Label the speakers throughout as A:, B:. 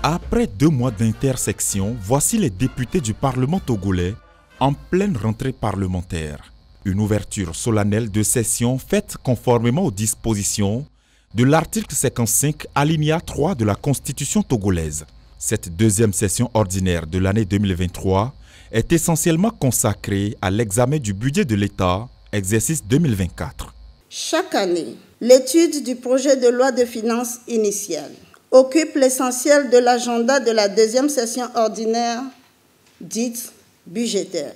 A: Après 2 mois d'intersection, voici les députés du Parlement togolais en pleine rentrée parlementaire. Une ouverture solennelle de session faite conformément aux dispositions de l'article 55 alinéa 3 de la Constitution togolaise. Cette deuxième session ordinaire de l'année 2023 est essentiellement consacrée à l'examen du budget de l'État, exercice 2024.
B: Chaque année, l'étude du projet de loi de finances initiale occupe l'essentiel de l'agenda de la deuxième session ordinaire dite budgétaire.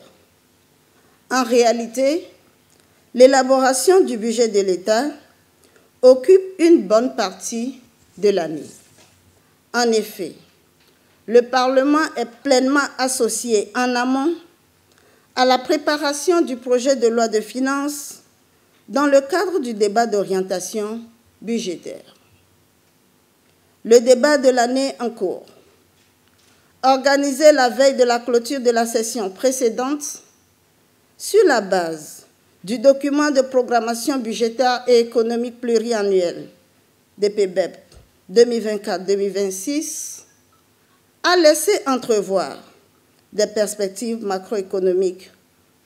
B: En réalité, l'élaboration du budget de l'État occupe une bonne partie de l'année. En effet, le Parlement est pleinement associé en amont à la préparation du projet de loi de finances dans le cadre du débat d'orientation budgétaire. Le débat de l'année en cours, organisé la veille de la clôture de la session précédente, sur la base du document de programmation budgétaire et économique pluriannuel DPBEP 2024-2026, a laissé entrevoir des perspectives macroéconomiques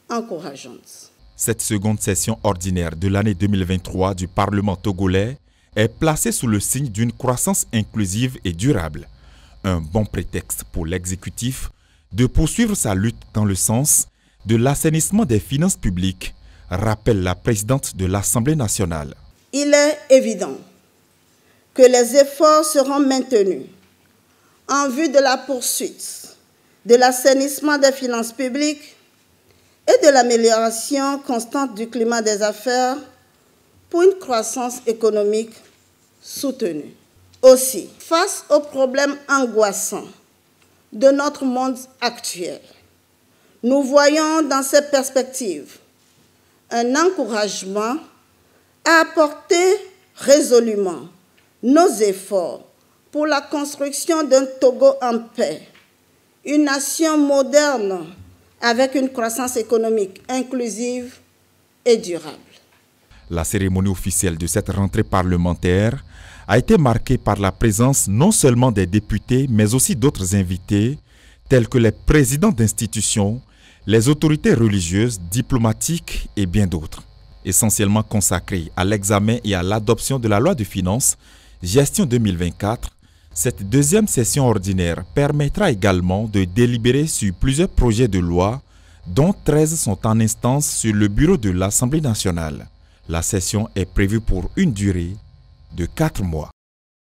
B: encourageantes.
A: Cette seconde session ordinaire de l'année 2023 du Parlement togolais est placée sous le signe d'une croissance inclusive et durable. Un bon prétexte pour l'exécutif de poursuivre sa lutte dans le sens de l'assainissement des finances publiques, rappelle la présidente de l'Assemblée nationale.
B: Il est évident que les efforts seront maintenus en vue de la poursuite de l'assainissement des finances publiques et de l'amélioration constante du climat des affaires pour une croissance économique soutenue. Aussi, face aux problèmes angoissants de notre monde actuel, nous voyons dans cette perspective un encouragement à apporter résolument nos efforts pour la construction d'un Togo en paix, une nation moderne avec une croissance économique inclusive et durable.
A: La cérémonie officielle de cette rentrée parlementaire a été marquée par la présence non seulement des députés, mais aussi d'autres invités, tels que les présidents d'institutions, les autorités religieuses, diplomatiques et bien d'autres. Essentiellement consacrés à l'examen et à l'adoption de la loi de finances, gestion 2024, cette deuxième session ordinaire permettra également de délibérer sur plusieurs projets de loi, dont 13 sont en instance sur le bureau de l'Assemblée nationale. La session est prévue pour une durée de 4 mois.